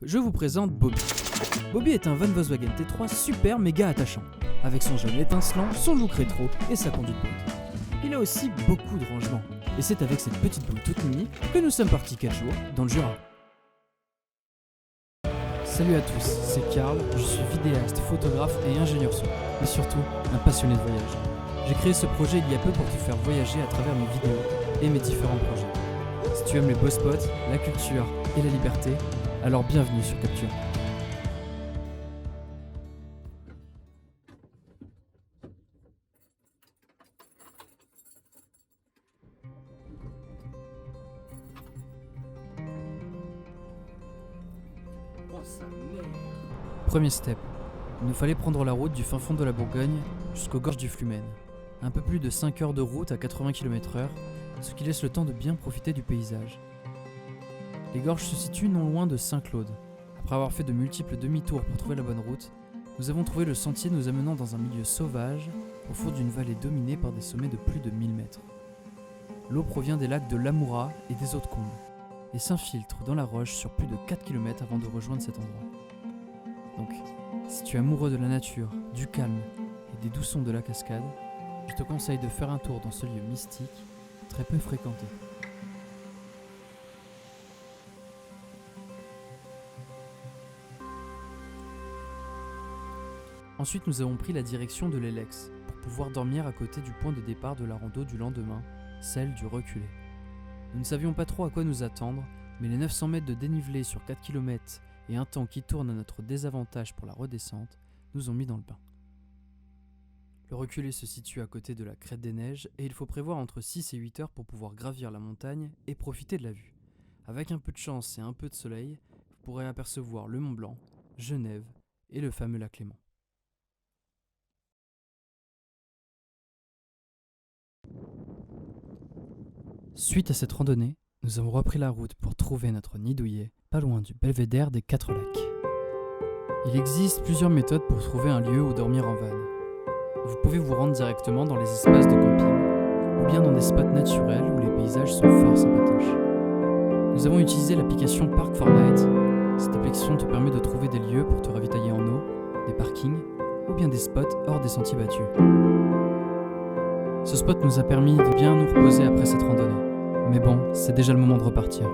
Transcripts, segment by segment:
je vous présente Bobby. Bobby est un van Volkswagen T3 super méga attachant, avec son jaune étincelant, son look rétro et sa conduite brute. Il a aussi beaucoup de rangement, et c'est avec cette petite boule toute mini que nous sommes partis 4 jours dans le Jura. Salut à tous, c'est Karl, je suis vidéaste, photographe et ingénieur son, mais surtout un passionné de voyage. J'ai créé ce projet il y a peu pour te faire voyager à travers mes vidéos et mes différents projets. Si tu aimes les beaux spots, la culture et la liberté, alors bienvenue sur Capture. Premier step, il nous fallait prendre la route du fin fond de la Bourgogne jusqu'aux gorges du Flumen. Un peu plus de 5 heures de route à 80 km/h, ce qui laisse le temps de bien profiter du paysage. Les gorges se situent non loin de Saint-Claude. Après avoir fait de multiples demi-tours pour trouver la bonne route, nous avons trouvé le sentier nous amenant dans un milieu sauvage, au fond d'une vallée dominée par des sommets de plus de 1000 mètres. L'eau provient des lacs de l'Amoura et des Eaux-de-Combe, et s'infiltre dans la roche sur plus de 4 km avant de rejoindre cet endroit. Donc, si tu es amoureux de la nature, du calme et des doux sons de la cascade, je te conseille de faire un tour dans ce lieu mystique, très peu fréquenté. Ensuite, nous avons pris la direction de l'Elex pour pouvoir dormir à côté du point de départ de la rando du lendemain, celle du reculé. Nous ne savions pas trop à quoi nous attendre, mais les 900 mètres de dénivelé sur 4 km et un temps qui tourne à notre désavantage pour la redescente nous ont mis dans le bain. Le reculé se situe à côté de la crête des neiges et il faut prévoir entre 6 et 8 heures pour pouvoir gravir la montagne et profiter de la vue. Avec un peu de chance et un peu de soleil, vous pourrez apercevoir le Mont Blanc, Genève et le fameux lac Léman. Suite à cette randonnée, nous avons repris la route pour trouver notre nid douillet, pas loin du belvédère des 4 lacs. Il existe plusieurs méthodes pour trouver un lieu où dormir en van. Vous pouvez vous rendre directement dans les espaces de camping, ou bien dans des spots naturels où les paysages sont fort sympatoches. Nous avons utilisé l'application Park4Night. Cette application te permet de trouver des lieux pour te ravitailler en eau, des parkings, ou bien des spots hors des sentiers battus. Ce spot nous a permis de bien nous reposer après cette randonnée. Mais bon, c'est déjà le moment de repartir.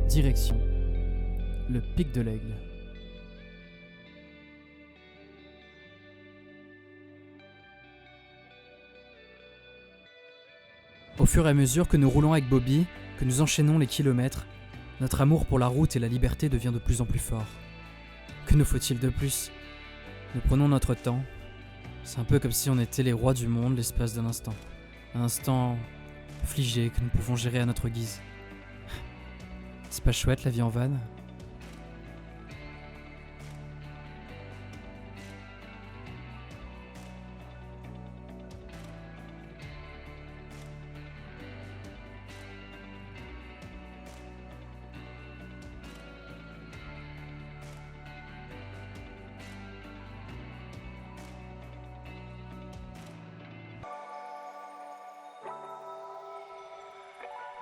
Direction, le pic de l'Aigle. Au fur et à mesure que nous roulons avec Bobby, que nous enchaînons les kilomètres, notre amour pour la route et la liberté devient de plus en plus fort. Que nous faut-il de plus ? Nous prenons notre temps. C'est un peu comme si on était les rois du monde l'espace d'un instant. Un instant figé que nous pouvons gérer à notre guise. C'est pas chouette la vie en van ?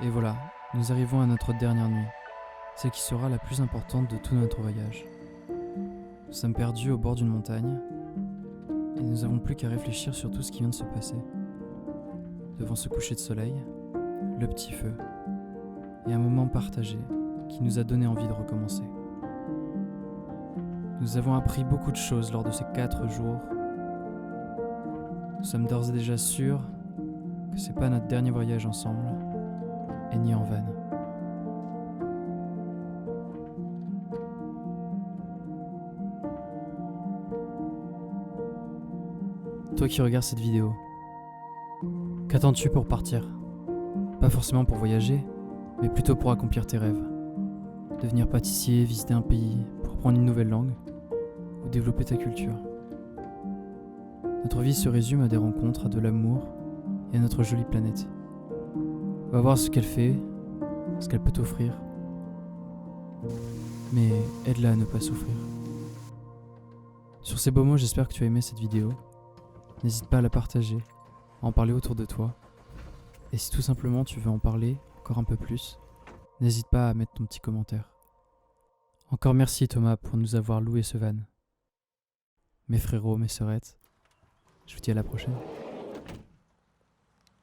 Et voilà, nous arrivons à notre dernière nuit, celle qui sera la plus importante de tout notre voyage. Nous sommes perdus au bord d'une montagne, et nous n'avons plus qu'à réfléchir sur tout ce qui vient de se passer. Devant ce coucher de soleil, le petit feu, et un moment partagé qui nous a donné envie de recommencer. Nous avons appris beaucoup de choses lors de ces 4 jours. Nous sommes d'ores et déjà sûrs que c'est pas notre dernier voyage ensemble, et ni en van. Toi qui regardes cette vidéo, qu'attends-tu pour partir ? Pas forcément pour voyager, mais plutôt pour accomplir tes rêves. Devenir pâtissier, visiter un pays, pour apprendre une nouvelle langue, ou développer ta culture. Notre vie se résume à des rencontres, à de l'amour, et à notre jolie planète. Va voir ce qu'elle fait, ce qu'elle peut t'offrir. Mais aide-la à ne pas souffrir. Sur ces beaux mots, j'espère que tu as aimé cette vidéo. N'hésite pas à la partager, à en parler autour de toi. Et si tout simplement tu veux en parler encore un peu plus, n'hésite pas à mettre ton petit commentaire. Encore merci Thomas pour nous avoir loué ce van. Mes frérots, mes sœurettes, je vous dis à la prochaine.